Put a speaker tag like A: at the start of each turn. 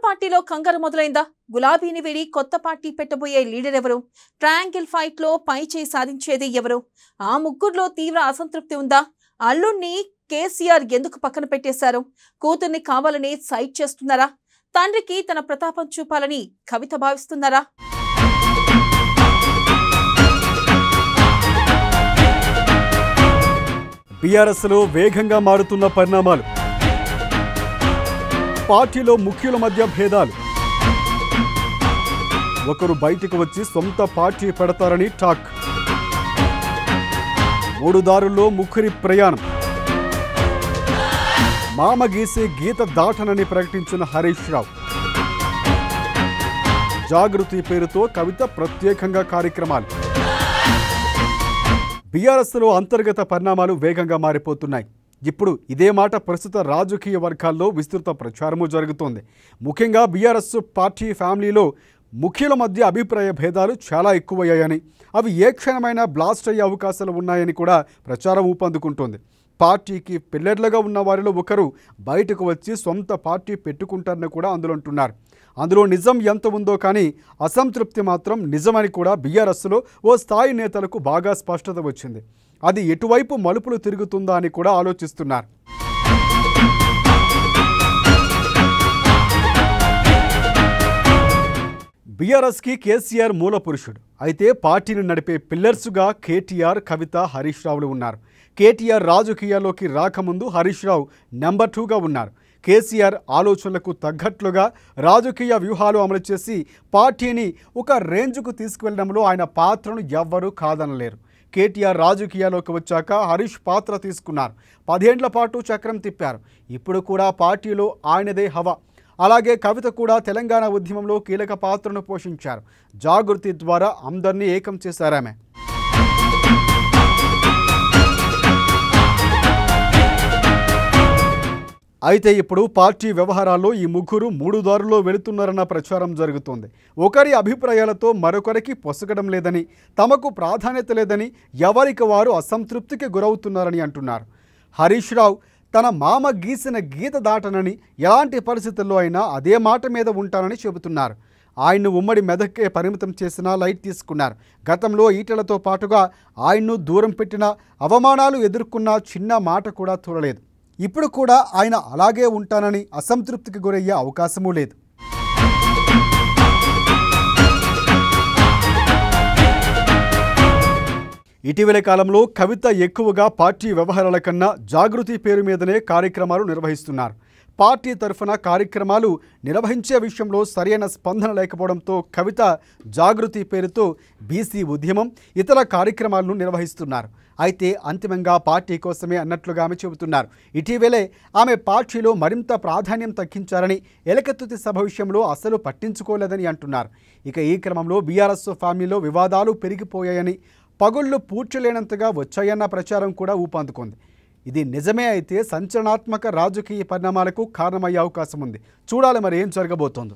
A: పార్టీలో కంగారు మొదలైందా? గులాబీని వీడి కొత్త పార్టీ పెట్టబోయే లీడర్ ఎవరు? ట్రయాంగిల్ ఫైట్ లో పై చేయి సాధించేది ఎవరు? ఆ ముగ్గురులో తీవ్ర అసంతృప్తి ఉందా? అల్లుణ్ణి కేసీఆర్ ఎందుకు పక్కన పెట్టేశారు? కూతుర్ని కావాలని సైట్ చేస్తున్నారా? తండ్రికి తన ప్రతాపం చూపాలని కవిత భావిస్తున్నారా?
B: బీఆర్ఎస్ లో వేగంగా మారుతున్న పరిణామాలు, పార్టీలో ముఖ్యుల మధ్య భేదాలు, ఒకరు బయటకు వచ్చి సొంత పార్టీ పెడతారని టాక్, మూడు దారుల్లో ముగ్గురి ప్రయాణం, మామ గీసే గీత దాటనని ప్రకటించిన హరీష్ రావు, జాగృతి పేరుతో కవిత ప్రత్యేకంగా కార్యక్రమాలు. బీఆర్ఎస్లో అంతర్గత పరిణామాలు వేగంగా మారిపోతున్నాయి. ఇప్పుడు ఇదే మాట ప్రస్తుత రాజకీయ వర్గాల్లో విస్తృత ప్రచారము జరుగుతోంది. ముఖ్యంగా బీఆర్ఎస్ పార్టీ ఫ్యామిలీలో ముఖ్యుల మధ్య అభిప్రాయ భేదాలు చాలా ఎక్కువయ్యాయని, అవి ఏ క్షణమైనా బ్లాస్ట్ అయ్యే అవకాశాలు ఉన్నాయని కూడా ప్రచారం ఊపందుకుంటోంది. పార్టీకి పిల్లర్లుగా ఉన్న వారిలో ఒకరు బయటకు వచ్చి సొంత పార్టీ పెట్టుకుంటారని కూడా అందులో అంటున్నారు. అందులో నిజం ఎంత ఉందో కానీ అసంతృప్తి మాత్రం నిజమని కూడా బీఆర్ఎస్లో ఓ స్థాయి నేతలకు బాగా స్పష్టత వచ్చింది. అది ఎటువైపు మలుపులు తిరుగుతుందా అని కూడా ఆలోచిస్తున్నారు. బీఆర్ఎస్కి కేసీఆర్ మూల పురుషుడు అయితే పార్టీని నడిపే పిల్లర్స్గా కేటీఆర్, కవిత, హరీష్ రావులు ఉన్నారు. కేటీఆర్ రాజకీయాల్లోకి రాకముందు హరీష్ రావు నెంబర్ 2గా ఉన్నారు. కేసీఆర్ ఆలోచనలకు తగ్గట్లుగా రాజకీయ వ్యూహాలు అమలు చేసి పార్టీని ఒక రేంజ్కు తీసుకువెళ్లడంలో ఆయన పాత్రను ఎవ్వరూ కాదనలేరు. కేటీఆర్ రాజకీయాల్లోకి వచ్చాక హరీష్ పాత్ర తీసుకున్నారు. 10 ఏళ్ల పాటు చక్రం తిప్పారు. ఇప్పుడు కూడా పార్టీలో ఆయనదే హవా. అలాగే కవిత కూడా తెలంగాణ ఉద్యమంలో కీలక పాత్రను పోషించారు. జాగృతి ద్వారా అందరినీ ఏకం చేశారామె. అయితే ఇప్పుడు పార్టీ వ్యవహారాల్లో ఈ ముగ్గురు మూడు దారుల్లో వెళుతున్నారన్న ప్రచారం జరుగుతోంది. ఒకరి అభిప్రాయాలతో మరొకరికి పొసగడం లేదని, తమకు ప్రాధాన్యత లేదని ఎవరికి వారు అసంతృప్తికి గురవుతున్నారని అంటున్నారు. హరీష్ రావు తన మామ గీసిన గీత దాటనని, ఎలాంటి పరిస్థితుల్లో అయినా అదే మాట మీద ఉంటానని చెబుతున్నారు. ఆయన్ను ఉమ్మడి మెదక్కే పరిమితం చేసినా లైట్ తీసుకున్నారు. గతంలో ఈటెలతో పాటుగా ఆయన్ను దూరం పెట్టిన, అవమానాలు ఎదుర్కొన్న చిన్న మాట కూడా తూరలేదు. ఇప్పుడు కూడా ఆయన అలాగే ఉంటానని అసంతృప్తికి గురయ్యే అవకాశమూ లేదు. ఇటీవల కాలంలో కవిత ఎక్కువగా పార్టీ వ్యవహారాల కన్నా జాగృతి పేరు మీదనే కార్యక్రమాలు నిర్వహిస్తున్నారు. పార్టీ తరఫున కార్యక్రమాలు నిర్వహించే విషయంలో సరైన స్పందన లేకపోవడంతో కవిత జాగృతి పేరుతో బీసీ ఉద్యమం, ఇతర కార్యక్రమాలను నిర్వహిస్తున్నారు. అయితే అంతిమంగా పార్టీ కోసమే అన్నట్లుగా ఆమె చెబుతున్నారు. ఇటీవలే ఆమె పార్టీలో మరింత ప్రాధాన్యం తగ్గించారని, ఎలకత్తుతి సభ విషయంలో అసలు పట్టించుకోలేదని అంటున్నారు. ఇక ఈ క్రమంలో బీఆర్ఎస్ ఫ్యామిలీలో వివాదాలు పెరిగిపోయాయని, పగుళ్లు పూడ్చలేనంతగా వచ్చాయన్న ప్రచారం కూడా ఊపందుకుంది. ఇది నిజమే అయితే సంచలనాత్మక రాజకీయ పరిణామాలకు కారణమయ్యే అవకాశం ఉంది. చూడాలి మరి ఏం జరగబోతోందో.